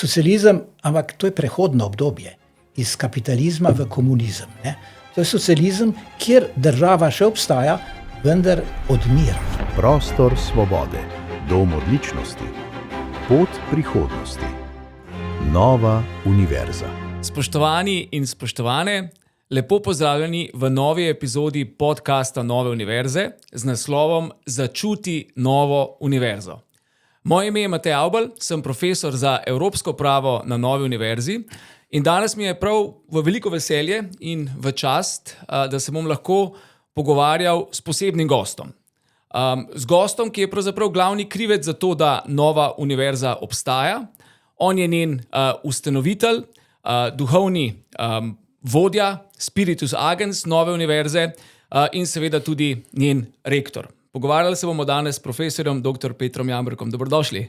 socializem, ampak to je prehodno obdobje iz kapitalizma v komunizem. Ne? To je socializem, kjer država še obstaja, vendar odmira. Prostor svobode, dom odličnosti, pot prihodnosti, nova univerza. Spoštovani in spoštovane, lepo pozdravljeni v novi epizodi podcasta Nove univerze z naslovom Začuti novo univerzo. Moje ime je Matej Avbelj, sem profesor za evropsko pravo na Novi univerzi in danes mi je prav v veliko veselje in v čast, da se bom lahko pogovarjal s posebnim gostom. Z gostom, ki je pravzaprav glavni krivec za to, da Nova univerza obstaja. On je njen ustanovitelj, duhovni vodja, spiritus agens Nove univerze in seveda tudi njen rektor. Pogovarjali se bomo danes s profesorjem dr. Petrom Jambrkom. Dobrodošli.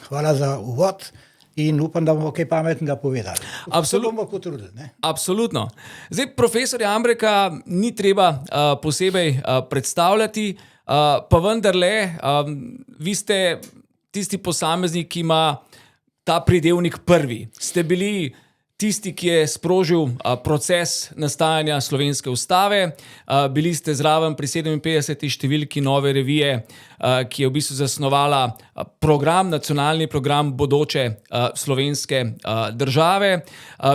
Hvala za uvod in upam, da bomo kaj pametnega povedali. Absolutno. Bomo potrudili, ne? Absolutno. Zdaj, profesor Jambreka ni treba posebej predstavljati, pa vendarle, vi ste tisti posameznik, ki ima ta pridevnik prvi. Ste bili tisti, ki je sprožil proces nastajanja slovenske ustave. Bili ste zraven pri 57. številki Nove revije, ki je v bistvu zasnovala program, nacionalni program bodoče slovenske države.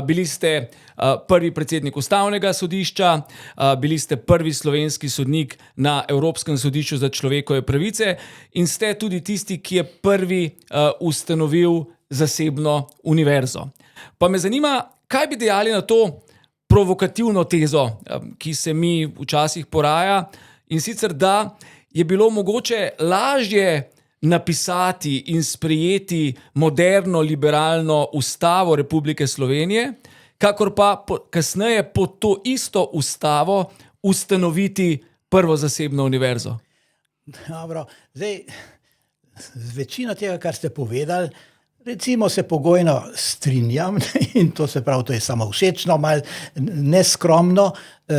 Bili ste prvi predsednik ustavnega sodišča, bili ste prvi slovenski sodnik na Evropskem sodišču za človekove pravice in ste tudi tisti, ki je prvi ustanovil zasebno univerzo. Pa me zanima, kaj bi dejali na to provokativno tezo, ki se mi včasih poraja, in sicer, da je bilo mogoče lažje napisati in sprejeti moderno liberalno ustavo Republike Slovenije, kakor pa kasneje pod to isto ustavo ustanoviti prvo zasebno univerzo. Dobro, zdaj, z večino tega, kar ste povedali, recimo se pogojno strinjam in to se pravi, to je samovšečno, malo neskromno.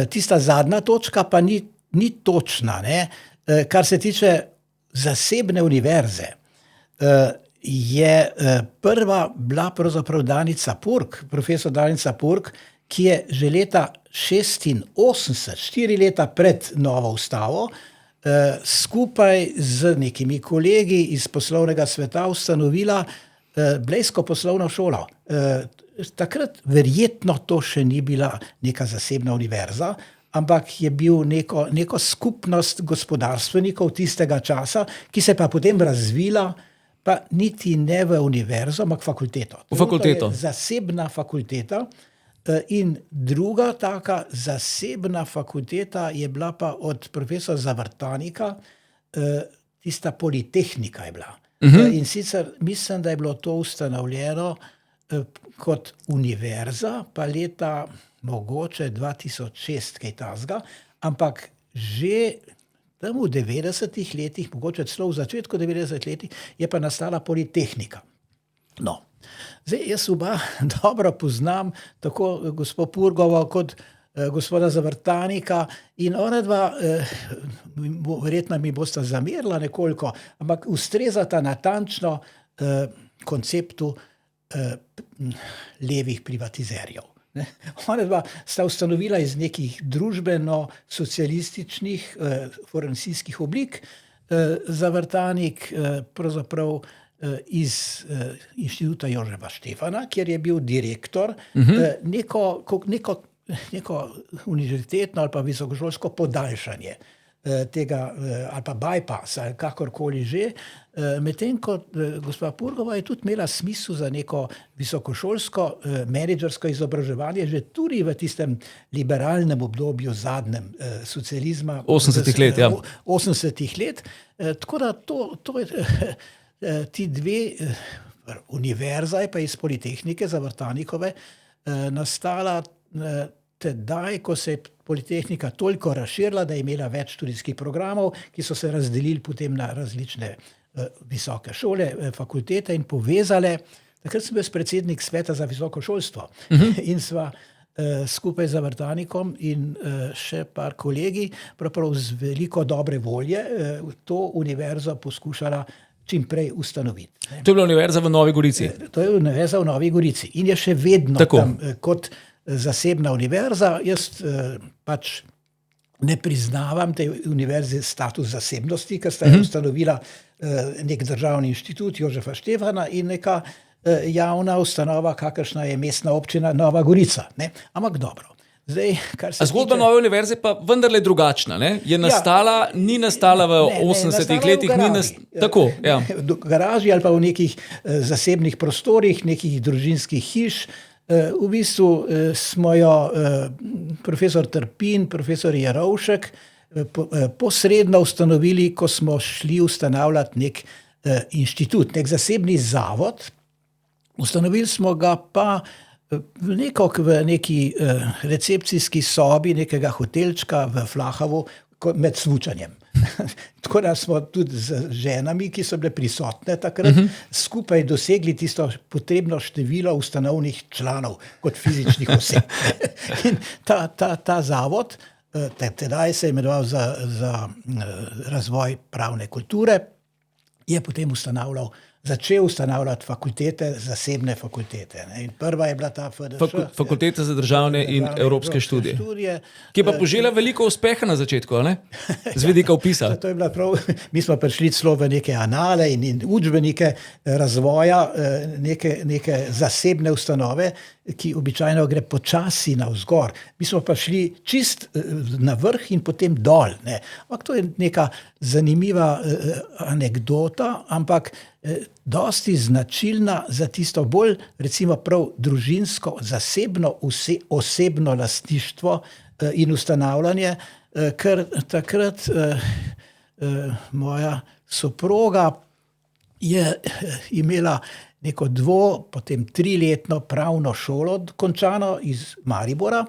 Tista zadnja točka pa ni točna, ne? Kar se tiče zasebne univerze, je prva bila pravzaprav Danica Purg, profesor Danica Purg, ki je že leta 86, 4 leta pred novo ustavo, skupaj z nekimi kolegi iz poslovnega sveta ustanovila Blejsko poslovno šolo. Takrat verjetno to še ni bila neka zasebna univerza, ampak je bil neko skupnost gospodarstvenikov tistega časa, ki se pa potem razvila, pa niti ne v univerzo, ampak fakulteto. V fakulteto. Zasebna fakulteta in druga taka zasebna fakulteta je bila pa od profesora Zavrtanika, tista Politehnika je bila. In sicer mislim, da je bilo to ustanovljeno kot univerza, pa leta mogoče 2006, kaj takega, ampak že tam v 90-ih letih, mogoče celo v začetku 90-ih letih, je pa nastala Politehnika. No, zdaj jaz oba dobro poznam, tako gospod Purgovo kot gospoda Zavrtanika in onadva, verjetno mi bosta zamerila nekoliko, ampak ustrezata natančno konceptu levih privatizerjev. Onadva sta ustanovila iz nekih družbeno-socialističnih formacijskih oblik, Zavrtanik pravzaprav iz Inštituta Jožefa Štefana, kjer je bil direktor, neko univerzitetno ali pa visokošolsko podaljšanje tega, ali pa bypass, ali kakorkoli že, medtem ko gospa Purgova je tudi imela smisel za neko visokošolsko menedžersko izobraževanje, že tudi v tistem liberalnem obdobju zadnjem socializma. 80-ih let, ja. 80-ih let. Tako da to je ti dve univerza, pa iz Politehnike Zavrtanikove, nastala tedaj, ko se je Politehnika toliko razširila, da je imela več študijskih programov, ki so se razdelili potem na različne visoke šole, fakultete in povezale. Takrat sem bil predsednik sveta za visoko šolstvo in sva skupaj z Zavrtanikom in še par kolegi, pravzaprav z veliko dobre volje, to univerzo poskušala čim prej ustanoviti. To je bila univerza v Novi Gorici. To je univerza v Novi Gorici in je še vedno Tako. tam kot zasebna univerza. Jaz pač ne priznavam tej univerzi status zasebnosti, ker sta jo ustanovila nek državni inštitut Jožefa Štefana in neka javna ustanova, kakršna je mestna občina Nova Gorica. Ne? Ampak dobro. Zdaj, kar se Zgodba tiče- Nove univerze pa vendarle drugačna. Ne? Je nastala, ni nastala v 80-ih letih. Tako, ja. V garaži ali pa v nekih zasebnih prostorih, nekih družinskih hiš. V bistvu smo jo profesor Trpin, profesor Jerovšek posredno ustanovili, ko smo šli ustanavljati nek inštitut, nek zasebni zavod. Ustanovili smo ga pa v neki recepcijski sobi nekega hotelčka v Flahavu med smučanjem. Tako da smo tudi z ženami, ki so bile prisotne takrat, skupaj dosegli tisto potrebno število ustanovnih članov kot fizičnih oseb. In ta zavod, tedaj se je imenoval za razvoj pravne kulture, je potem začel ustanavljati fakultete, zasebne fakultete. Ne. In prva je bila ta FDŠ. Fakulteta za državne in evropske študije. Ki je pa požela veliko uspeha na začetku, ne? Z vidika vpisa. To je bila prav, mi smo prišli celo v neke anale in učbenike razvoja neke zasebne ustanove, ki običajno gre počasi navzgor. Mi smo pa šli čist na vrh in potem dol. Ne. Ampak to je neka zanimiva anekdota, ampak dosti značilna za tisto bolj, recimo prav družinsko, zasebno, osebno lastništvo in ustanavljanje, ker takrat moja soproga je imela neko potem 3-letno pravno šolo končano iz Maribora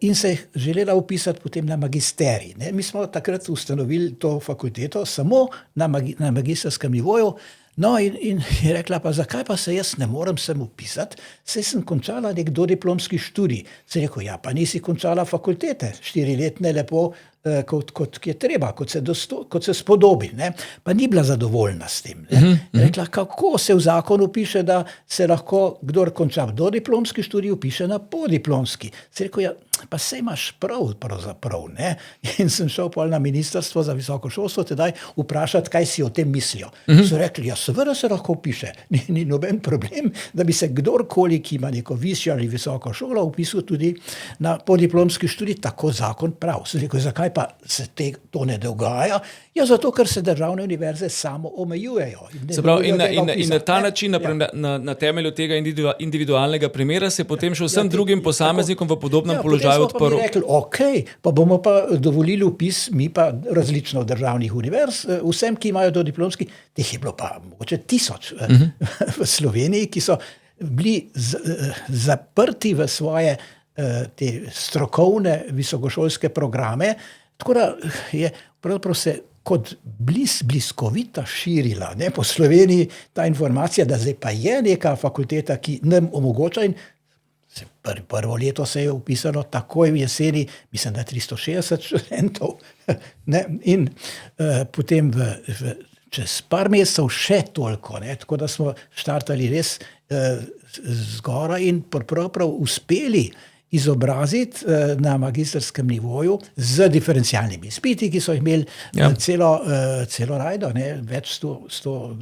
in se je želela vpisati potem na magisterij. Ne. Mi smo takrat ustanovili to fakulteto samo na magistrskem nivoju. No in je rekla, pa zakaj pa se jaz ne morem sem vpisati, saj sem končala nek dodiplomski študij. Se je rekel, ja, pa nisi končala fakultete, 4-letne lepo, kot je treba, kot se spodobi. Ne? Pa ni bila zadovoljna s tem. Je rekla, kako se v zakonu piše, da se lahko, kdor konča dodiplomski študij, vpiše na podiplomski. Se je rekel, ja, pa sej imaš prav, pravzaprav. Ne? In sem šel pol na ministrstvo za visoko šolstvo tedaj vprašati, kaj si o tem mislijo. So rekli, ja, seveda se lahko vpiše. Ni noben problem, da bi se kdorkoli, ki ima neko višjo ali visoko šolo, vpisal tudi na podiplomski študij, tako zakon prav. Sem rekel, zakaj pa se to ne dogaja? Ja, zato, ker se državne univerze samo omejujejo. Se pravi, in na ta način, na temelju tega individualnega primera, se potem še vsem drugim posameznikom v podobnem položaju odprl. Potem smo pa mi rekli, ok, pa bomo pa dovolili vpis, mi pa različno državnih univerz, vsem, ki imajo dodiplomski, teh je bilo pa mogoče 1000 v Sloveniji, ki so bili zaprti v svoje te strokovne visokošolske programe, tako da je pravzaprav se kot bliskovita širila po Sloveniji ta informacija, da zdaj pa je neka fakulteta, ki nam omogoča in prvo leto se je upisalo takoj v jeseni, mislim, da 360 študentov. Ne? In potem čez par mesecev še toliko, ne? Tako da smo štartali res zgoraj in prav uspeli izobraziti na magistrskem nivoju z diferencialnimi izpiti, ki so imeli celo rajdo, več 100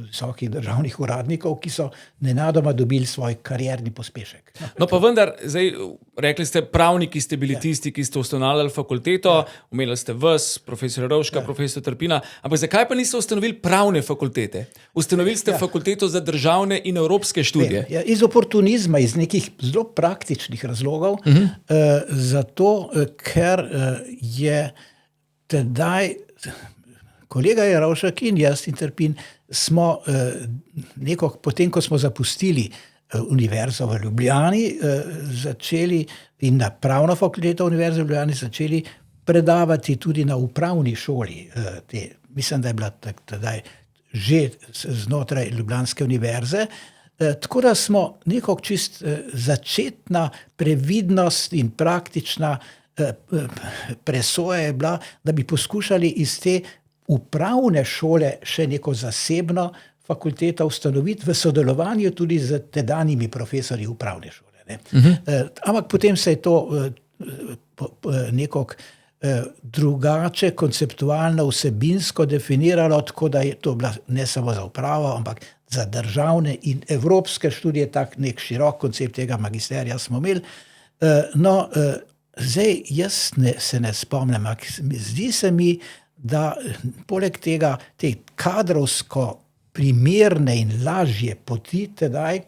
visokih državnih uradnikov, ki so nenadoma dobili svoj karierni pospešek. No pa vendar, zdaj rekli ste, pravniki ste bili tisti, ki ste ustanavljali fakulteto, omenili ste vas, profesor Jerovška, profesor Trpina, ampak zakaj pa niste ustanovili pravne fakultete? Ustanovili ste fakulteto za državne in evropske študije. Iz oportunizma, iz nekih zelo praktičnih razlogov, zato, ker je tedaj kolega Jerovšek in jaz in Trpin smo potem, ko smo zapustili univerzo v Ljubljani, začeli in na pravno fakulteto univerze v Ljubljani začeli predavati tudi na upravni šoli. Mislim, da je bila tedaj že znotraj Ljubljanske univerze. Tako da smo nekako čist začetna previdnost in praktična presoja je bila, da bi poskušali iz te upravne šole še neko zasebno fakulteto ustanoviti v sodelovanju tudi z tedanjimi profesorji upravne šole. Ne. Ampak potem se je to nekako drugače konceptualno vsebinsko definiralo, tako da je to bila ne samo za upravo, ampak za državne in evropske študije, tak nek širok koncept tega magisterija smo imeli. Zdaj jaz se ne spomnim, ampak zdi se mi, da poleg tega te kadrovsko primerne in lažje poti tedaj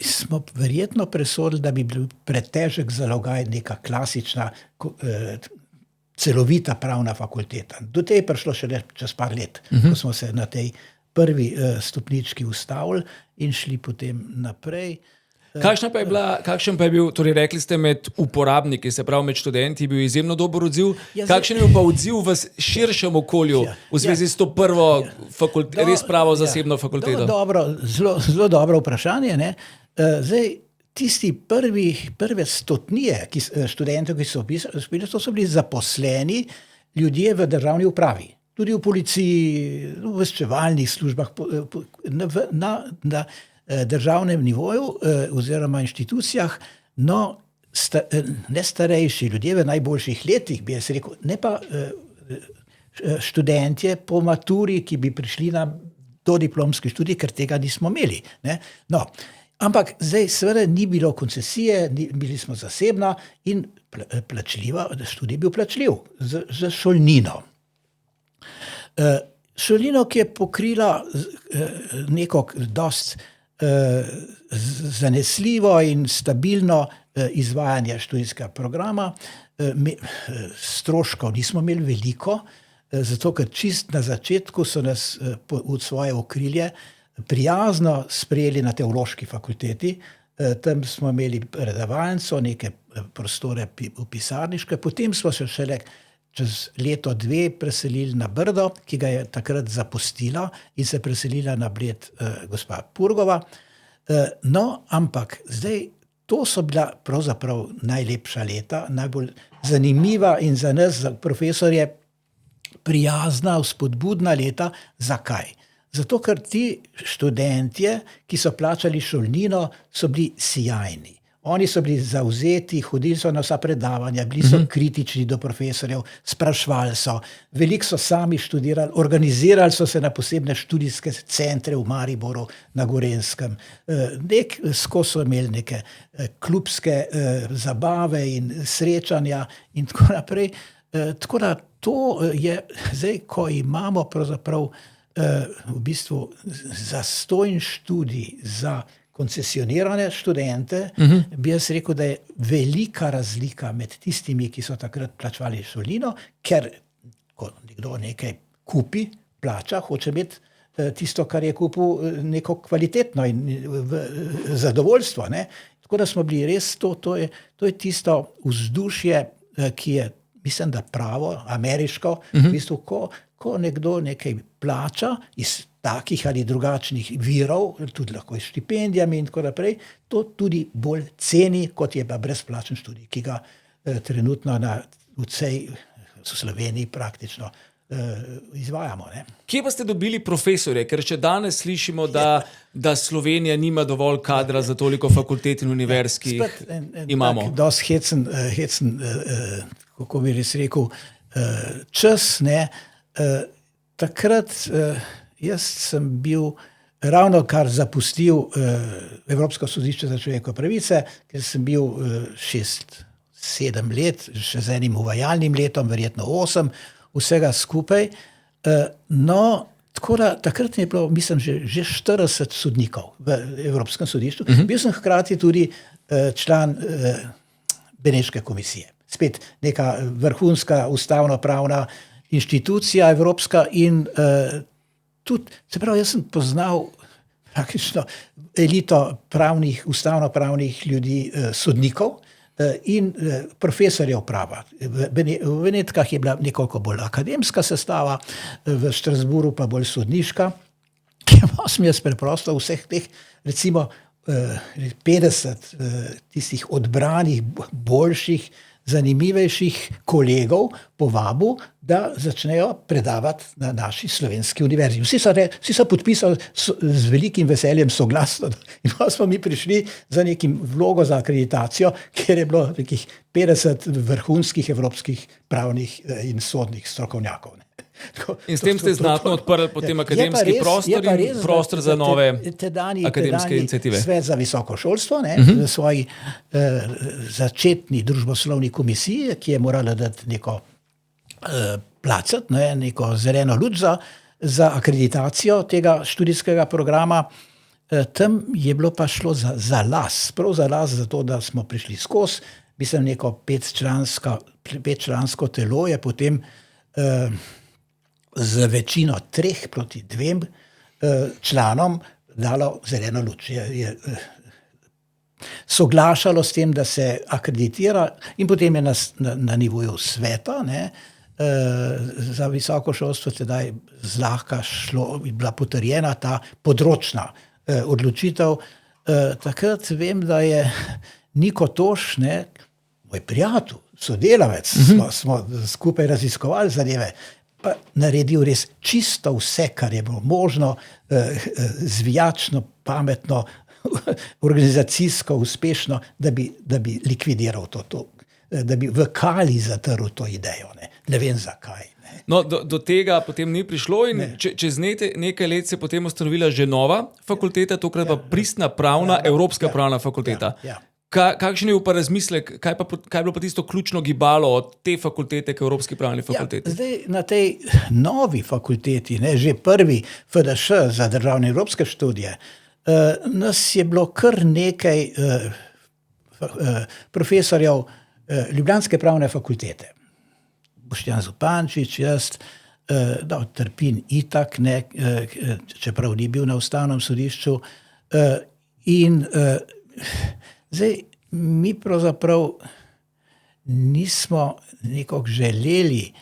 smo verjetno presodili, da bi bil pretežek zalogaj neka klasična celovita pravna fakulteta. Do te je prišlo šele čez par let, ko smo se na tej prvi stopnički ustavili in šli potem naprej. Kakšen pa je bil, torej rekli ste med uporabniki, se pravi med študenti, bil izjemno dober odziv. Kakšen je bil pa odziv v širšem okolju v zvezi s to prvo res pravo zasebno fakulteto? Zelo dobro vprašanje. Ne? Zdaj, tisti prve stotnije študentov, ki so uspeli, to so bili zaposleni ljudje v državni upravi. Tudi v policiji, v obveščevalnih službah, na državnem nivoju oziroma inštitucijah, ne starejši ljudje v najboljših letih, bi jaz rekel, ne pa študentje po maturi, ki bi prišli na dodiplomski študij, ker tega nismo imeli. Ne? Ampak zdaj seveda ni bilo koncesije, bili smo zasebna in študij bil plačljiv z šolnino. Šolnino, ki je pokrila neko dost zanesljivo in stabilno izvajanje študijskega programa. Stroškov nismo imeli veliko, zato ker čist na začetku so nas v svoje okrilje prijazno sprejeli na teološki fakulteti. Tam smo imeli predavalnico, neke prostore pisarniške, potem smo se šele čez leto, dve preselili na Brdo, ki ga je takrat zapustila in se preselila na Bled gospa Purgova. Ampak zdaj to so bila pravzaprav najlepša leta, najbolj zanimiva in za nas, za profesorje, prijazna, vzpodbudna leta. Zakaj? Zato, ker ti študentje, ki so plačali šolnino, so bili sijajni. Oni so bili zavzeti, hodili so na vsa predavanja, bili so kritični do profesorjev, sprašvali so, veliko so sami študirali, organizirali so se na posebne študijske centre v Mariboru, na Gorenjskem. Skozi so imeli neke klubske zabave in srečanja in tako naprej. Tako da to je zdaj, ko imamo pravzaprav v bistvu zastojn študij za koncesionirane študente, bi jaz rekel, da je velika razlika med tistimi, ki so takrat plačevali šolnino, ker ko nekdo nekaj kupi, plača, hoče imeti tisto, kar je kupil, neko kvalitetno in zadovoljstvo. Ne? Tako da smo bili res, to je tisto vzdušje, ki je, mislim, da pravo, ameriško, v bistvu, ko nekdo nekaj plača iz takih ali drugačnih virov, tudi lahko s štipendijami in tako naprej, to tudi bolj ceni, kot je pa brezplačen študij, ki ga trenutno v Sloveniji praktično izvajamo. Ne? Kje pa ste dobili profesorje? Ker še danes slišimo, da Slovenija nima dovolj kadra za toliko fakultet in univerz, ki imamo. Dost hecen, kako bi res rekel, čas, ne. Takrat jaz sem bil ravno kar zapustil Evropsko sodišče za človekove pravice, ker sem bil 6-7 let, še z enim uvajalnim letom, verjetno 8, vsega skupaj. Tako da takrat je bilo, mislim, že 40 sodnikov v Evropskem sodišču. Bil sem hkrati tudi član Beneške komisije. Spet neka vrhunska ustavno-pravna inštitucija evropska in tudi, se pravi, jaz sem poznal praktično elito ustavno-pravnih ljudi, sodnikov in profesorjev prava. V Benetkah je bila nekoliko bolj akademska sestava, v Štrasburu pa bolj sodniška. Pa sem jaz preprosto vseh teh, recimo 50 tistih odbranih, boljših najzanimivejših kolegov povabil, da začnejo predavati na naši slovenski univerzi. Vsi so podpisali z velikim veseljem soglasno. In pa smo mi prišli za nekim vlogo za akreditacijo, kjer je bilo nekih 50 vrhunskih evropskih pravnih in sodnih strokovnjakov. In s tem ste znatno odprli potem akademski prostor in prostor za nove akademske iniciative. Svet za visoko šolstvo, v svoji začetni družboslovni komisiji, ki je morala dati neko placati, neko zeleno luč za akreditacijo tega študijskega programa. Tam je bilo pa šlo za las, prav za las, zato da smo prišli skozi. Mislim, neko petčlansko telo je potem z večino 3-2 članom dalo zeleno luč. Je soglašalo s tem, da se akreditira in potem je na nivoju sveta, za visoko šolstvo tedaj zlahka bila potrjena ta področna odločitev. Takrat vem, da je Niko Toš, moj prijatelj, sodelavec, smo skupaj raziskovali zadeve, pa naredil res čisto vse, kar je bilo možno, zvijačno, pametno, organizacijsko, uspešno, da bi likvidiral to, da bi v kali zatrl to idejo. Ne vem zakaj. No, do tega potem ni prišlo in čez nekaj let se potem ustanovila že nova fakulteta, tokrat pa pristna pravna, Evropska pravna fakulteta. Kakšen je pa razmislek, kaj je bilo pa tisto ključno gibalo od te fakultete k Evropski pravni fakulteti? Zdaj na tej novi fakulteti, že prvi FDŠ za državne evropske študije, nas je bilo kar nekaj profesorjev Ljubljanske pravne fakultete. Boštjan Zupančič, jaz, Trpin itak, čeprav ni bil na ustavnem sodišču. In zdaj, mi pravzaprav nismo nekako želeli,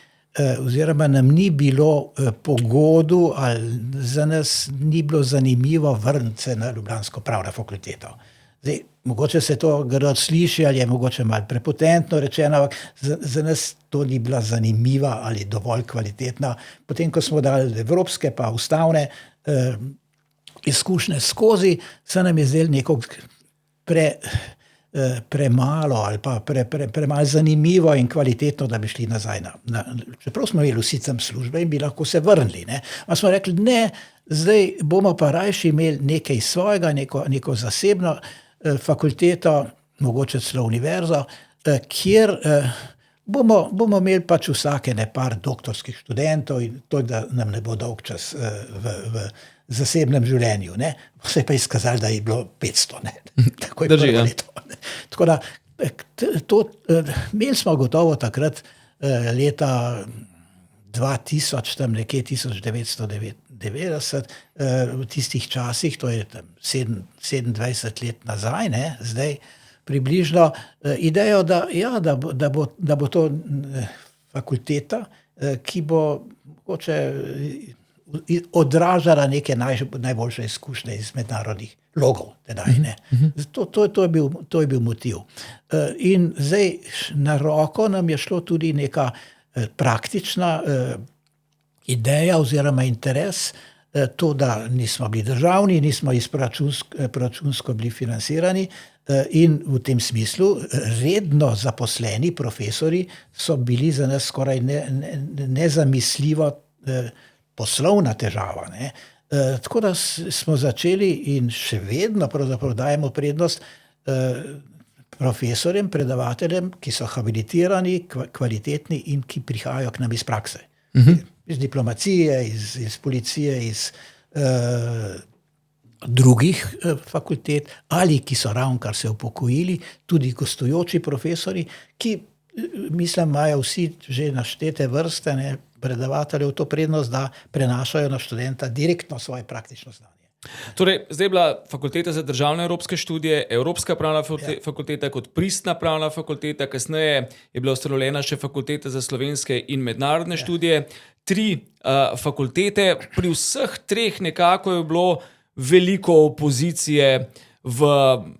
oziroma nam ni bilo pogodu, ali za nas ni bilo zanimivo vrniti se na Ljubljansko pravno fakulteto. Zdaj, mogoče se to grdo sliši, ali je mogoče malo prepotentno rečeno, ampak za nas to ni bila zanimiva ali dovolj kvalitetna. Potem, ko smo dali evropske pa ustavne izkušnje skozi, se nam je zdelo nekako premalo ali pa premalo zanimivo in kvalitetno, da bi šli nazaj. Čeprav smo imeli vsi tam službe in bi lahko se vrnili. A smo rekli, zdaj bomo pa rajši imeli nekaj svojega, neko zasebno fakulteto, mogoče celo univerzo, kjer bomo imeli pač vsake par doktorskih študentov in to, da nam ne bo dolg čas v zasebnem življenju. Se je pa izkazali, da je bilo 500. Tako je prvo leto. Tako da, imeli smo gotovo takrat leta 2000, tam nekje 1990, v tistih časih, to je 27 let nazaj, zdaj približno, idejo, da bo to fakulteta, ki bo mogoče odražala neke najboljše izkušnje iz mednarodnih logov. To je bil motiv. In zdaj na roko nam je šlo tudi neka praktična ideja oziroma interes, to, da nismo bili državni, nismo proračunsko bili financirani in v tem smislu redno zaposleni profesori so bili za nas skoraj nezamisljivo poslovna težava. Tako da smo začeli in še vedno pravzaprav dajemo prednost profesorjem, predavateljem, ki so habilitirani, kvalitetni in ki prihajajo k nam iz prakse. Iz diplomacije, iz policije, iz drugih fakultet ali ki so ravnokar se upokojili, tudi gostujoči profesori, ki mislim, imajo vsi že naštete vrste predavateljev to prednost, da prenašajo na študenta direktno svoje praktično znanje. Torej, zdaj je bila fakulteta za državne evropske študije, Evropska pravna fakulteta kot pristna pravna fakulteta, kasneje je bila ustanovljena še fakulteta za slovenske in mednarodne študije. 3 fakultete, pri vseh 3 nekako je bilo veliko opozicije v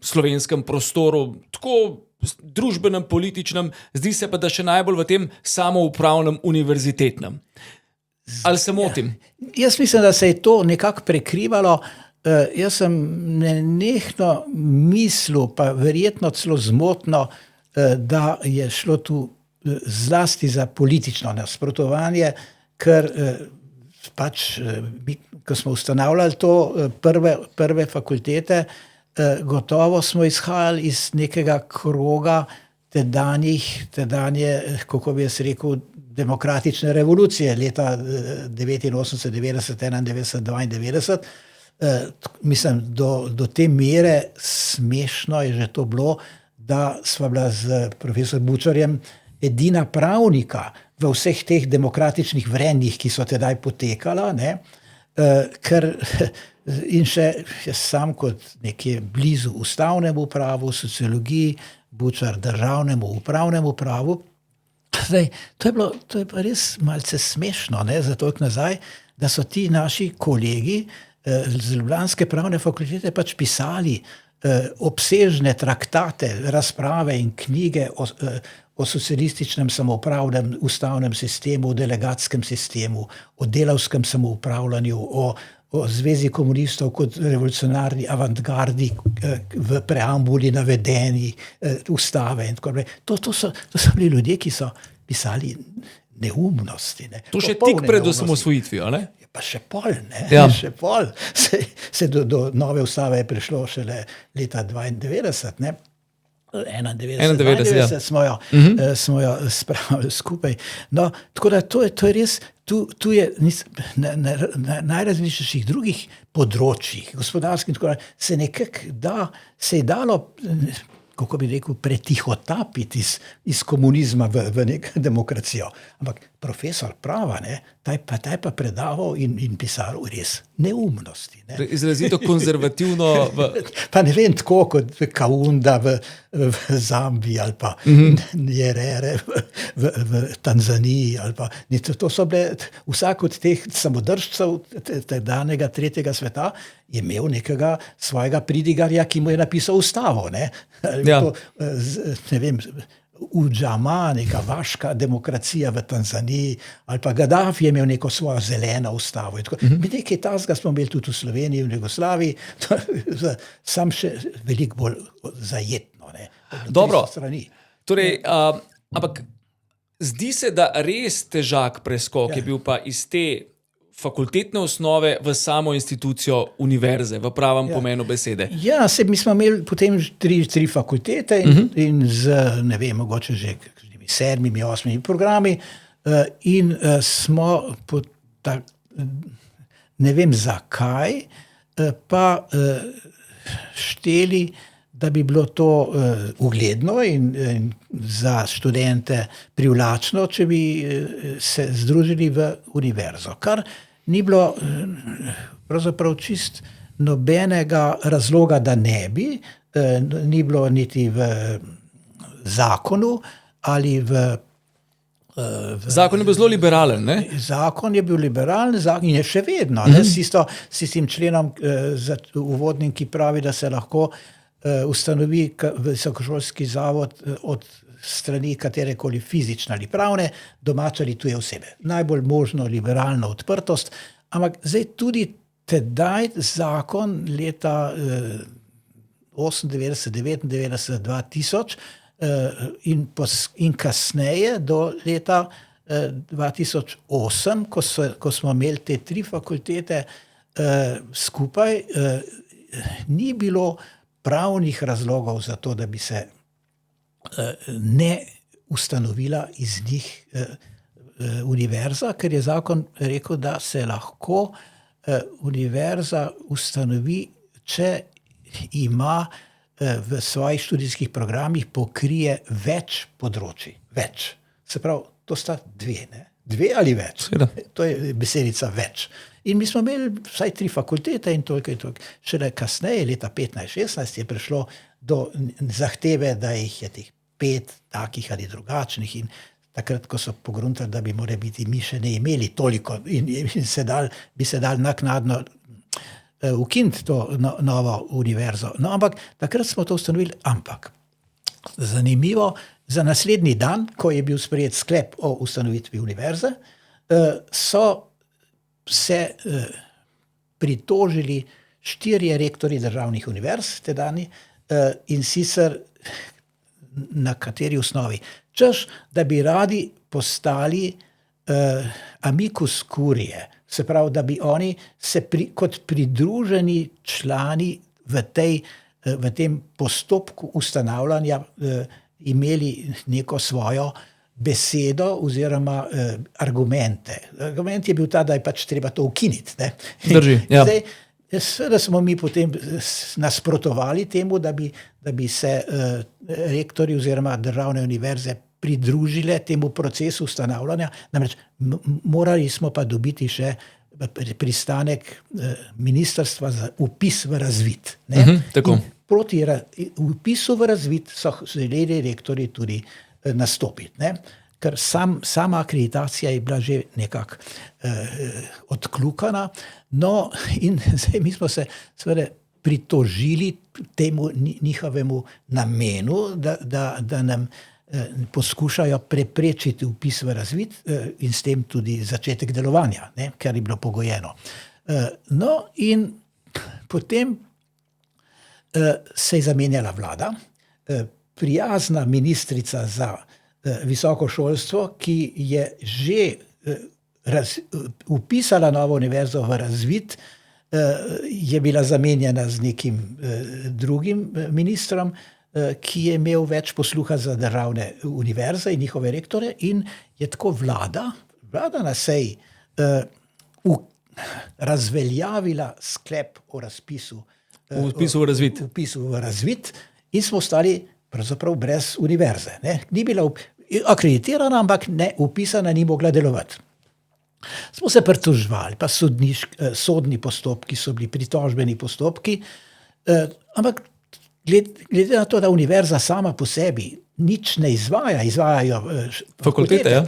slovenskem prostoru, tako družbenem, političnem, zdi se pa, da še najbolj v tem samoupravnem univerzitetnem. Ali se motim? Jaz mislim, da se je to nekako prekrivalo. Jaz sem nenehno mislil, pa verjetno celo zmotno, da je šlo tu zlasti za politično nasprotovanje, ker pač, ko smo ustanavljali to prve fakultete, gotovo smo izhajali iz nekega kroga tedanje, kako bi jaz rekel, demokratične revolucije leta 89, 90, 91, 92. Mislim, do te mere smešno je že to bilo, da sva bila z profesor Bučarjem edina pravnika v vseh teh demokratičnih vrenjih, ki so tedaj potekala, ne? Ker in še jaz sam kot nekje blizu ustavnemu pravu, sociologiji, Bučar državnemu upravnemu pravu. Zdaj, to je pa res malce smešno, ne, za toliko nazaj, da so ti naši kolegi z ljubljanske pravne fakultete pač pisali obsežne traktate, razprave in knjige o socialističnem samoupravnem ustavnem sistemu, o delegatskem sistemu, o delavskem samoupravljanju, o zvezi komunistov kot revolucionarni avantgardi v preambuli navedeni ustave in tako naprej. To so bili ljudje, ki so pisali neumnosti. Ne. To še tik pred osamosvojitvijo, ne? Pa še pol, ne? Ja. Še pol. Se do nove ustave je prišlo šele leta 92, ne? 91, ja. smo jo spravili skupaj. No, tako da to je res, tu je na najrazličnejših drugih področjih, gospodarskih, tako da se je dalo, kako bi rekel, pretihotapiti iz komunizma v neko demokracijo. Ampak profesor prava, ne, taj pa predaval in pisal res neumnosti. Ne. Izrazito konzervativno. Pa ne vem, tako kot Kaunda v Zambiji ali pa Nyerere v Tanzaniji. Ali pa, to so bile, vsak od teh samodržcev danega tretjega sveta je imel nekega svojega pridigarja, ki mu je napisal ustavo. Ne, ja. Ne vem, Udžama, neka vaška demokracija v Tanzaniji, ali pa Gaddafi je imel neko svojo zeleno ustavo. Mi nekaj tazga smo imeli tudi v Sloveniji, v Jugoslaviji, sam še veliko bolj zajetno. Ne, dobro, torej, ampak zdi se, da res težak preskok je bil pa iz te fakultetne osnove v samo institucijo univerze, v pravem pomenu besede. Ja, mi smo imeli potem tri fakultete in z, ne vem, mogoče že 7, 8 programi in smo ne vem zakaj, pa šteli, da bi bilo to ugledno in za študente privlačno, če bi se združili v univerzo, kar ni bilo pravzaprav čist nobenega razloga, da ne bi, ni bilo niti v zakonu ali v zakon je bil zelo liberalen, ne? Zakon je bil liberalen, zakon je še vedno, s tistim členom uvodnim, ki pravi, da se lahko ustanovi visokošolski zavod od strani katerekoli fizične ali pravne, domače ali tuje osebe. Najbolj možno liberalno odprtost, ampak zdaj tudi tedaj zakon leta 98, 99, 2000 in kasneje do leta 2008, ko smo imeli te 3 fakultete skupaj, ni bilo pravnih razlogov za to, da bi se ne ustanovila iz njih univerza, ker je zakon rekel, da se lahko univerza ustanovi, če ima v svojih študijskih programih pokrije več področij. Več. Se pravi, to sta 2, ne? 2 ali več. To je besedica več. In mi smo imeli vsaj 3 fakultete in toliko. Šele kasneje, leta 15-16, je prišlo do zahteve, da jih je teh 5 takih ali drugačnih in takrat, ko so pogruntali, da bi morali biti mi še ne imeli toliko in bi se dal naknadno ukiniti to novo univerzo. No, ampak takrat smo to ustanovili, ampak zanimivo, za naslednji dan, ko je bil sprejet sklep o ustanovitvi univerze, so se pritožili 4 rektorji državnih univerz tedajni, in sicer na kateri osnovi. Češ, da bi radi postali amicus curiae, se pravi, da bi oni se kot pridruženi člani v tem postopku ustanavljanja imeli neko svojo besedo oziroma argumente. Argument je bil ta, da je pač treba to ukiniti. Ne? Drži, ja. Zdaj, seveda smo mi potem nasprotovali temu, da bi se rektorji oziroma državne univerze pridružile temu procesu ustanavljanja. Namreč morali smo pa dobiti še pristanek ministrstva za vpis v razvid. Tako. Proti vpisu v razvid so želeli rektorji tudi nastopiti. Ne? Ker sama akreditacija je bila že nekako odkljukana. No, in zdaj mi smo se seveda pritožili temu njihovemu namenu, da nam poskušajo preprečiti vpis v razvid in s tem tudi začetek delovanja, ne, kar je bilo pogojeno. No, in potem se je zamenjala vlada, prijazna ministrica za visoko šolstvo, ki je že vpisala novo univerzo v razvid, je bila zamenjana z nekim drugim ministrom, ki je imel več posluha za državne univerze in njihove rektore, in je tako vlada na seji razveljavila sklep o vpisu v razvid in smo ostali pravzaprav brez univerze. Ne? Ni bila akreditirana, ampak ne vpisana, ni mogla delovati. Smo se pritoževali, pa sodni postopki so bili, pritožbeni postopki, ampak glede na to, da univerza sama po sebi nič ne izvajajo fakultete, ja.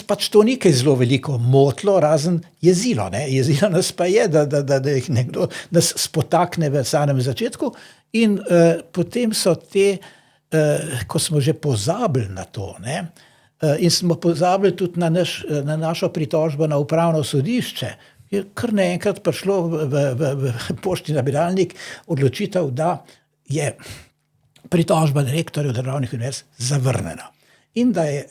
Pač to ni kaj zelo veliko motlo, razen jezilo. Ne? Jezilo nas pa je, da jih nekdo nas spotakne v samem začetku, in potem so ko smo že pozabili na to, ne? In smo pozabili tudi na našo pritožbo na upravno sodišče, je kar naenkrat prišlo v poštni nabiralnik odločitev, da je pritožba rektorjev državnih univerz zavrnjena. In da je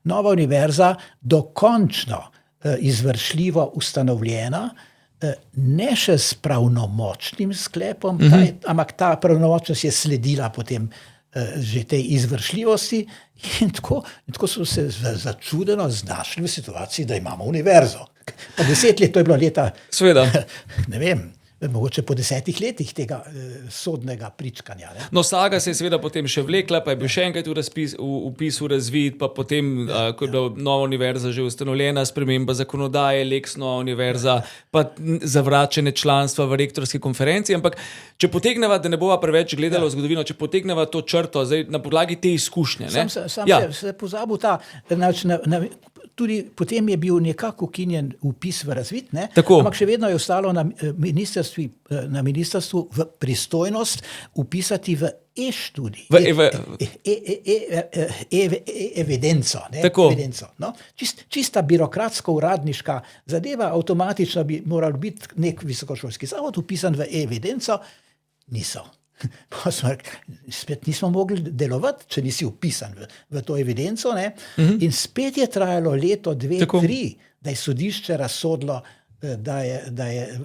nova univerza dokončno izvršljivo ustanovljena, ne še s pravnomočnim sklepom, ampak ta pravnomočnost je sledila potem že tej izvršljivosti, in tako so se začudeno znašli v situaciji, da imamo univerzo. Pa 10 let, to je bilo leta, Sveda. Ne vem, mogoče po 10 letih tega sodnega pričkanja. Ne? No, saga se je seveda potem še vlekla, pa je bil še enkrat vpis v razvid, pa potem, ko je bila nova univerza že ustanovljena, sprememba zakonodaje, Lex nova univerza, pa zavračanje članstva v rektorski konferenci. Ampak če potegneva, da ne bova preveč gledala v zgodovino, če potegneva to črto, zdaj na podlagi te izkušnje. Ne? Se pozabil tudi potem je bil nekako ukinjen vpis v razvid, ne? Ampak še vedno je ostalo na ministrstvu v pristojnost vpisati v e-študij. Evidenco. Evidenco, no? Čista birokratsko-uradniška zadeva, avtomatično bi moral biti nek visokošolski zavod vpisan v evidenco, niso. Spet nismo mogli delovati, če nisi vpisan v to evidenco, ne? In spet je trajalo leto, 2, 3, da je sodišče razsodilo, da je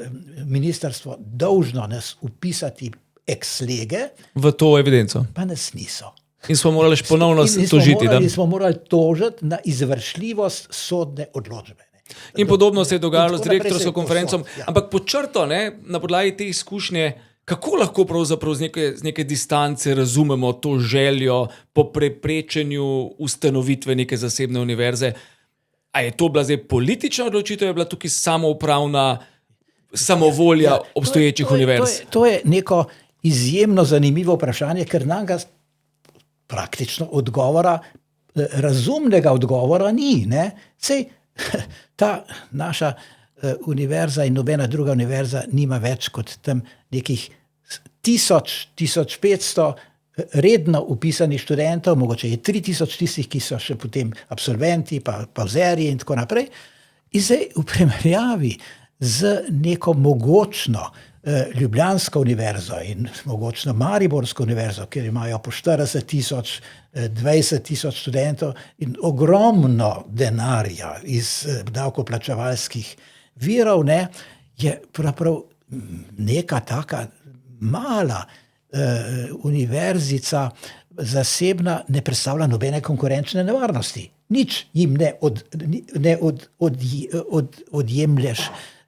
ministrstvo dolžno nas vpisati ex lege v to evidenco. Pa nas niso. In smo morali ponovno tožiti. In smo morali tožiti na izvršljivost sodne odločbe. In podobno se je dogajalo z direktorsko konferenco. Ampak pod črto, na podlagi te izkušnje, kako lahko pravzaprav z neke distance razumemo to željo po preprečenju ustanovitve neke zasebne univerze? A je to bila zdaj politična odločitev, je bila tukaj samoupravna samovolja obstoječih univerz? To je neko izjemno zanimivo vprašanje, ker nam ga praktično razumnega odgovora ni. Ne? Sej ta naša univerza in nobena druga univerza nima več kot tam nekih 1500 redno upisanih študentov, mogoče je 3000 tistih, ki so še potem absolventi, pa pauzerji in tako naprej. In zdaj v primerjavi z neko mogočno Ljubljansko univerzo in mogočno Mariborsko univerzo, kjer imajo po 40 000, 20 000 študentov in ogromno denarja iz davkoplačevalskih virov, ne, je pravzaprav neka taka mala univerzica zasebna ne predstavlja nobene konkurenčne nevarnosti. Nič jim ne odjemlješ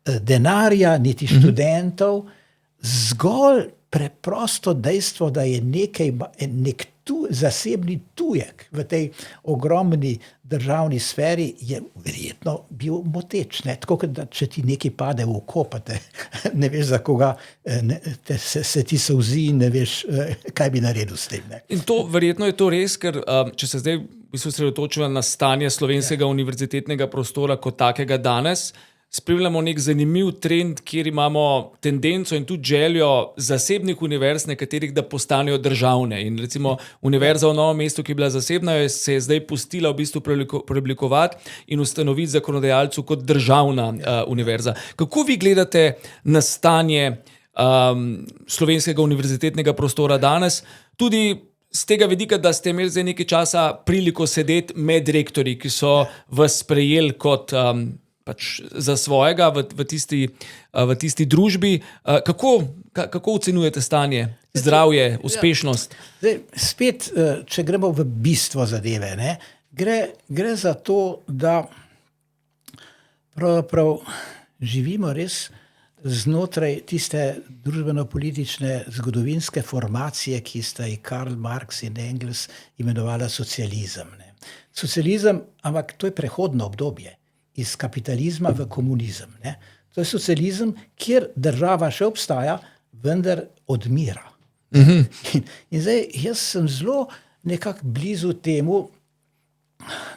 denarja, niti študentov, zgolj preprosto dejstvo, da je nek zasebni tujek v tej ogromni državni sferi, je verjetno bil moteč. Ne? Tako, da če ti nekaj pade v oko, pa ne veš, za koga se ti solzi in ne veš, kaj bi naredil s tem. Ne? In to verjetno je to res, ker če se zdaj osredotočimo na stanje slovenskega univerzitetnega prostora kot takega danes, spremljamo nek zanimiv trend, kjer imamo tendenco in tudi željo zasebnih univerz, nekaterih, da postanejo državne. In recimo Univerza v Novem mestu, ki je bila zasebna, se je zdaj pustila v bistvu preoblikovati in ustanoviti zakonodajalcu kot državna univerza. Kako vi gledate na stanje slovenskega univerzitetnega prostora danes, tudi z tega vidika, da ste imeli zdaj nekaj časa priliko sedeti med rektorji, ki so vas sprejeli kot pač za svojega v tisti družbi. Kako ocenjujete stanje, zdravje, uspešnost? Zdaj, spet, če gremo v bistvo zadeve, ne, gre za to, da pravzaprav živimo res znotraj tiste družbeno-politične zgodovinske formacije, ki sta jih Karl Marx in Engels imenovala socializem. Ne. Socializem, ampak to je prehodno obdobje iz kapitalizma v komunizem. Ne. To je socializem, kjer država še obstaja, vendar odmira. In zdaj, jaz sem zelo nekako blizu temu,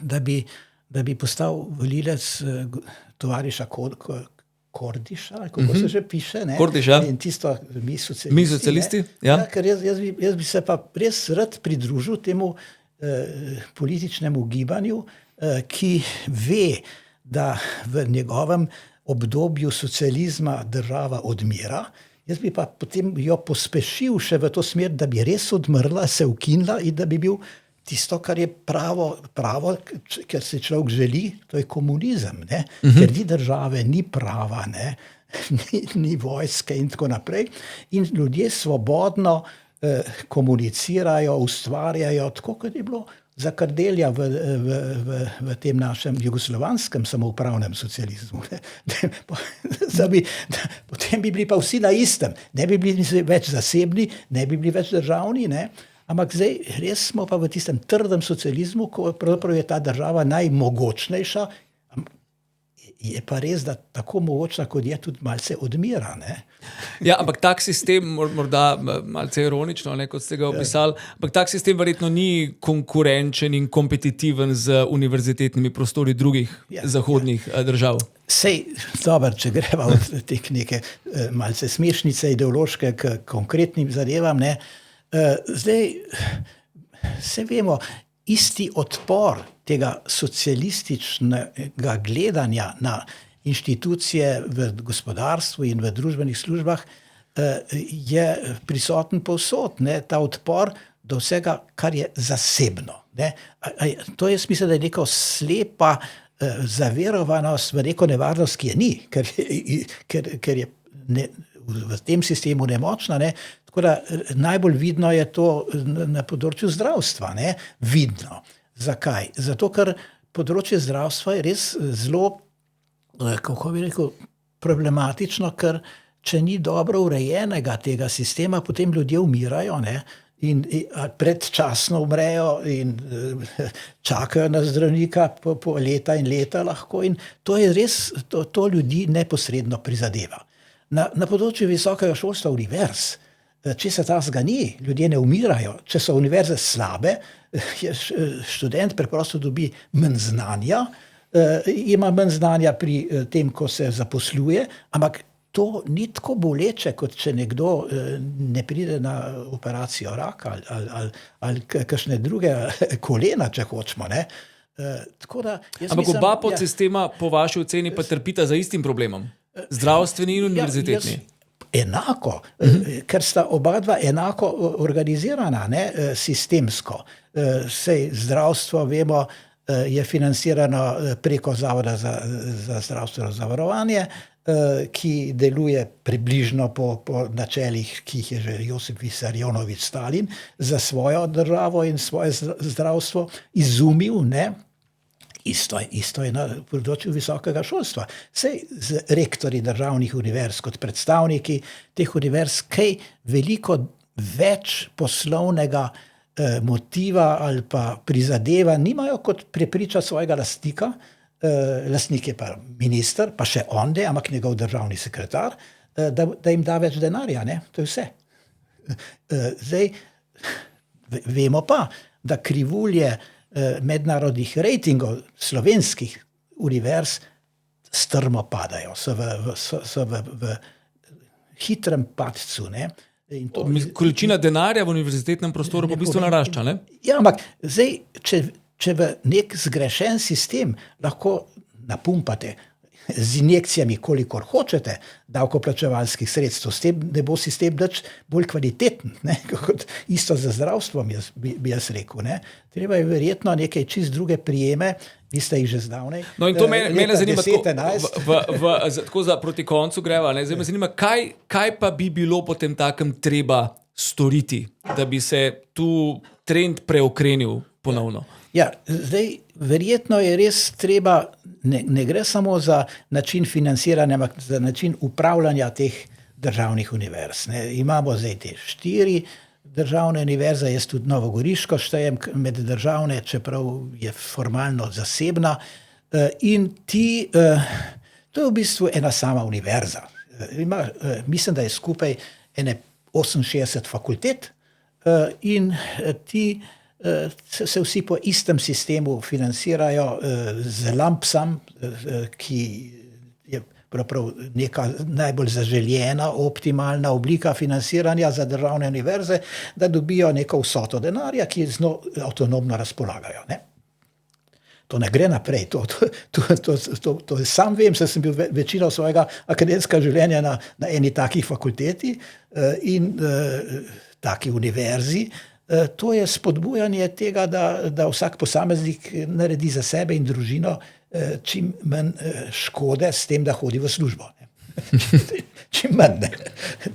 da bi postal volilec tovariša Kordiša, kako se že piše. Ne? Kordiša. In tisto, mi socialisti. Ja, ker jaz bi se pa res rad pridružil temu političnemu gibanju, ki ve, da v njegovem obdobju socializma država odmira. Jaz bi pa potem jo pospešil še v to smer, da bi res odmrla, se ukinila in da bi bil tisto, kar je pravo, ker se človek želi, to je komunizem. Ne? Ker ni države, ni prava, ne? ni vojske in tako naprej. In ljudje svobodno komunicirajo, ustvarjajo, tako kot je bilo za Kardelja v tem našem jugoslovanskem samoupravnem socializmu. Potem bi bili pa vsi na istem. Ne bi bili več zasebni, ne bi bili več državni, ne? Ampak zdaj res smo pa v tistem trdem socializmu, ko pravzaprav je ta država najmogočnejša. Je pa res, da tako mogočna, kot je, tudi malce odmira. Ne? Ja, ampak tak sistem, morda malce ironično, ne, kot ste ga opisali, ampak tak sistem verjetno ni konkurenčen in kompetitiven z univerzitetnimi prostori drugih zahodnih držav. Sej, dobro, če greva od teh neke malce smešnice ideološke k konkretnim zadevam, ne. Zdaj, se vemo, isti odpor tega socialističnega gledanja na inštitucije v gospodarstvu in v družbenih službah je prisoten povsod. Ne? Ta odpor do vsega, kar je zasebno. Ne? To je smisel, da je neka slepa zaverovanost v neko nevarnost, ki je ni, ker je v tem sistemu nemočna. Ne? Tako da najbolj vidno je to na področju zdravstva. Ne? Vidno. Zakaj? Zato, ker področje zdravstva je res zelo, kako bi rekel, problematično, ker če ni dobro urejenega tega sistema, potem ljudje umirajo, ne? In predčasno umrejo in čakajo na zdravnika po leta in leta lahko. In to je res, to ljudi neposredno prizadeva. Na področju visokega šolstva univerz, če se tazga ni, ljudje ne umirajo. Če so univerze slabe, študent preprosto dobi manj znanja, ima manj znanja pri tem, ko se zaposluje, ampak to ni tako boleče, kot če nekdo ne pride na operacijo raka ali kakšne druge kolena, če hočemo. Ne? Tako da, Ampak oba podsistema po vaši oceni pa trpita za istim problemom. Zdravstveni in univerzitetni. Enako, ker sta oba dva enako organizirana, ne, sistemsko. Sej zdravstvo, vemo, je financirano preko Zavoda za zdravstveno zavarovanje, ki deluje približno po načelih, ki jih je že Josip Visarionovič Stalin za svojo državo in svoje zdravstvo izumil, ne. Isto je na področju visokega šolstva. Sej z rektorji državnih univerz kot predstavniki teh univerz kaj veliko več poslovnega motiva ali pa prizadeva nimajo kot prepričati svojega lastnika. Lastnik je pa minister, pa še on ne, ampak njegov državni sekretar, da jim da več denarja. Ne? To je vse. Zdaj, vemo pa, da krivulje mednarodnih rejtingov slovenskih univerz strmo padajo, so v hitrem padcu. Ne? Količina denarja v univerzitetnem prostoru pa v bistvu narašča, ne? Ja, ampak zdaj, če v nek zgrešen sistem lahko napumpate z injekcijami, kolikor hočete, davkoplačevalskih sredstev, s tem ne bo sistem nič bolj kvaliteten, ne, kot isto za zdravstvom, bi jaz rekel. Ne. Treba je verjetno nekaj čist druge prijeme, vi ste jih že zdavnej. No in to mene zanima, tako za proti koncu greva, ne, zdaj me zanima, kaj pa bi bilo potem takem treba storiti, da bi se tu trend preokrenil ponovno? Ja, zdaj verjetno je res treba, ne gre samo za način financiranja, ampak za način upravljanja teh državnih univerz. Ne. Imamo zdaj te 4 državne univerze, jaz tudi Novogoriško štejem med državne, čeprav je formalno zasebna. In to je v bistvu ena sama univerza. Mislim, da je skupaj 68 fakultet in ti se vsi po istem sistemu financirajo z lampsam, ki je prav neka najbolj zaželjena, optimalna oblika financiranja za državne univerze, da dobijo neko vsoto denarja, ki z njo avtonomno razpolagajo. Ne? To ne gre naprej. To sam vem, saj sem bil večino svojega akademskega življenja na eni takih fakulteti in taki univerzi. To je spodbujanje tega, da vsak posameznik naredi za sebe in družino čim manj škode s tem, da hodi v službo. Čim manj,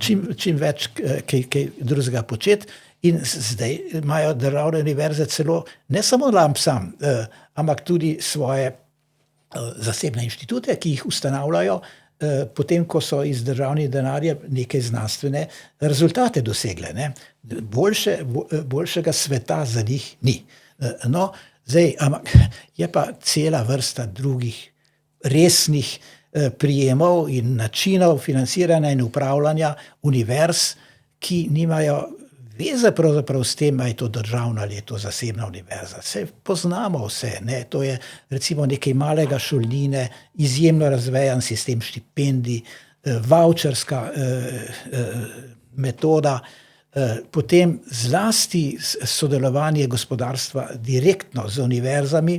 čim več kaj drugega početi. In zdaj imajo državne univerze celo ne samo lampsam, ampak tudi svoje zasebne inštitute, ki jih ustanavljajo, potem, ko so iz državnih denarja neke znanstvene rezultate dosegle. Ne? Boljšega sveta za njih ni. No, zdaj, ampak je pa cela vrsta drugih resnih prijemov in načinov financiranja in upravljanja univerz, ki nimajo veze pravzaprav s tem, ali je to državna ali je to zasebna univerza. Vse poznamo vse. Ne? To je recimo nekaj malega šolnine, izjemno razvejan sistem štipendij, vaučerska metoda, potem zlasti sodelovanje gospodarstva direktno z univerzami,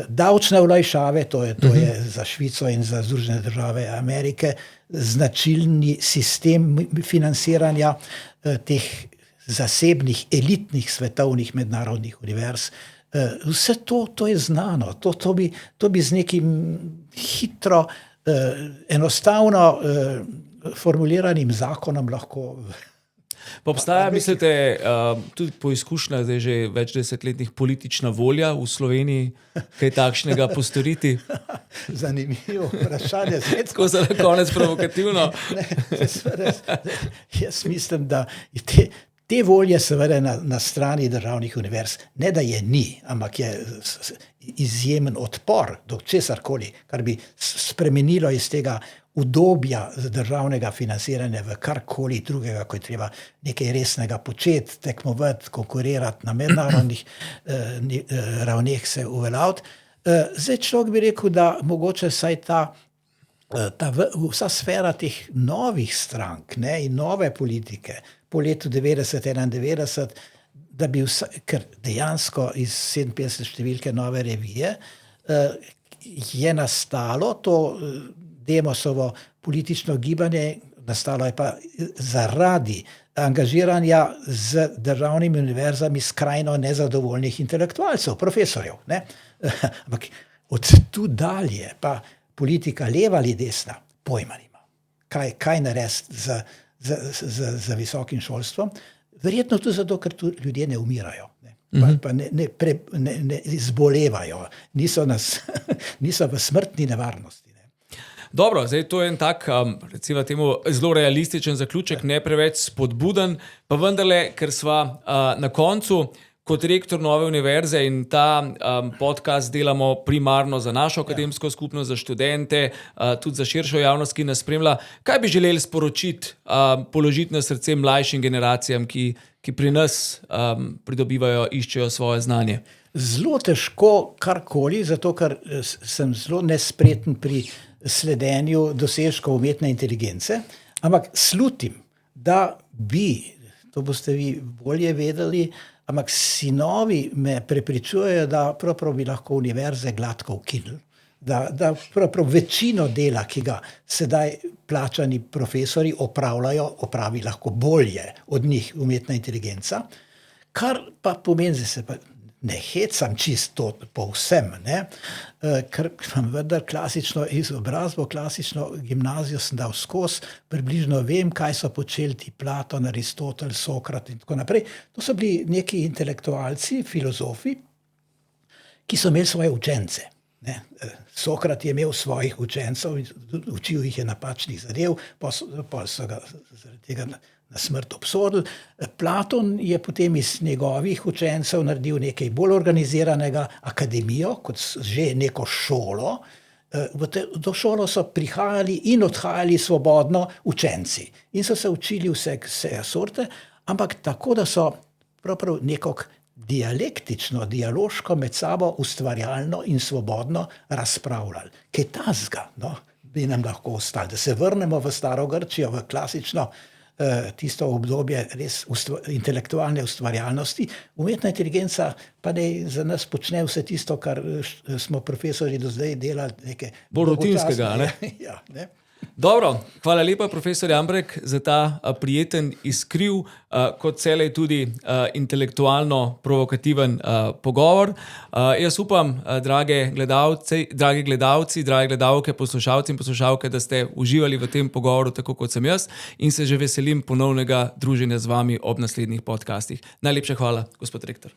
davčne olajšave, to je za Švico in za Združene države Amerike, značilni sistem financiranja teh zasebnih, elitnih, svetovnih, mednarodnih univerz. Vse to je znano. To bi z nekim hitro, enostavno formuliranim zakonom lahko... Pa obstaja, mislite, tudi po izkušnjah zdaj že več desetletnih politična volja v Sloveniji, kaj takšnega postoriti? Zanimivo vprašanje. Tako za konec provokativno. Jaz mislim, da te volje seveda na strani državnih univerz, ne da je ni, ampak je izjemen odpor do česarkoli, kar bi spremenilo iz tega udobja državnega financiranja v karkoli drugega, ko je treba nekaj resnega početi, tekmovati, konkurirati na mednarodnih ravneh se uveljaviti. Zdaj človek bi rekel, da mogoče saj ta vsa sfera teh novih strank, ne, in nove politike po letu 90-91, da bi ker dejansko iz 57 številke Nove revije je nastalo to Demosovo politično gibanje, nastalo je pa zaradi angažiranja z državnimi univerzami skrajno nezadovoljnih intelektualcev, profesorjev. Ne? Ampak od tu dalje pa politika leva ali desna, pojma nima. Kaj narediti z visokim šolstvom? Verjetno tudi zato, ker tu ljudje ne umirajo, pa ne zbolevajo, niso v smrtni nevarnosti. Dobro, zdaj to je en tak, recimo temu, zelo realističen zaključek, ne preveč spodbuden, pa vendarle, ker sva na koncu kot rektor Nove univerze in ta podcast delamo primarno za našo akademsko skupnost, za študente, tudi za širšo javnost, ki nas spremlja. Kaj bi želeli sporočiti, položiti na srce mlajšim generacijam, ki pri nas pridobivajo, iščejo svoje znanje? Zelo težko karkoli, zato ker sem zelo nespreten pri sledenju dosežkov umetne inteligence, ampak slutim, da bi, to boste vi bolje vedeli, ampak sinovi me prepričujejo, da pravzaprav bi lahko univerze gladko ukinili. Da pravzaprav večino dela, ki ga sedaj plačani profesori opravi lahko bolje od njih umetna inteligenca, kar pa pomeni, da se pa ne hecam čisto povsem, ne? Ker imam vendar klasično izobrazbo, klasično gimnazijo sem dal skozi, približno vem, kaj so počeli ti Platon, Aristotel, Sokrat in tako naprej. To so bili neki intelektualci, filozofi, ki so imeli svoje učence. Ne? Sokrat je imel svojih učencev, učil jih je napačnih zadev, pa so ga zaradi tega na smrt obsodili. Platon je potem iz njegovih učencev naredil nekaj bolj organiziranega, akademijo, kot že neko šolo. V to šolo so prihajali in odhajali svobodno učenci in so se učili vse sorte, ampak tako, da so pravzaprav nekako dialektično, dialoško med sabo ustvarjalno in svobodno razpravljali. Kaj tazga, bi nam lahko ostalo, da se vrnemo v staro Grčijo, v klasično tisto obdobje res intelektualne ustvarjalnosti. Umetna inteligenca pa ne za nas počne vse tisto, kar smo profesori do zdaj delali, neke bolj rutinskega, ne? Ja, ne? Dobro, hvala lepa, profesor Jambrek, za ta prijeten, iskriv, kot celej tudi intelektualno provokativen pogovor. Jaz upam, drage gledalci, drage gledalke, poslušalci in poslušalke, da ste uživali v tem pogovoru tako kot sem jaz in se že veselim ponovnega druženja z vami ob naslednjih podcastih. Najlepša hvala, gospod rektor.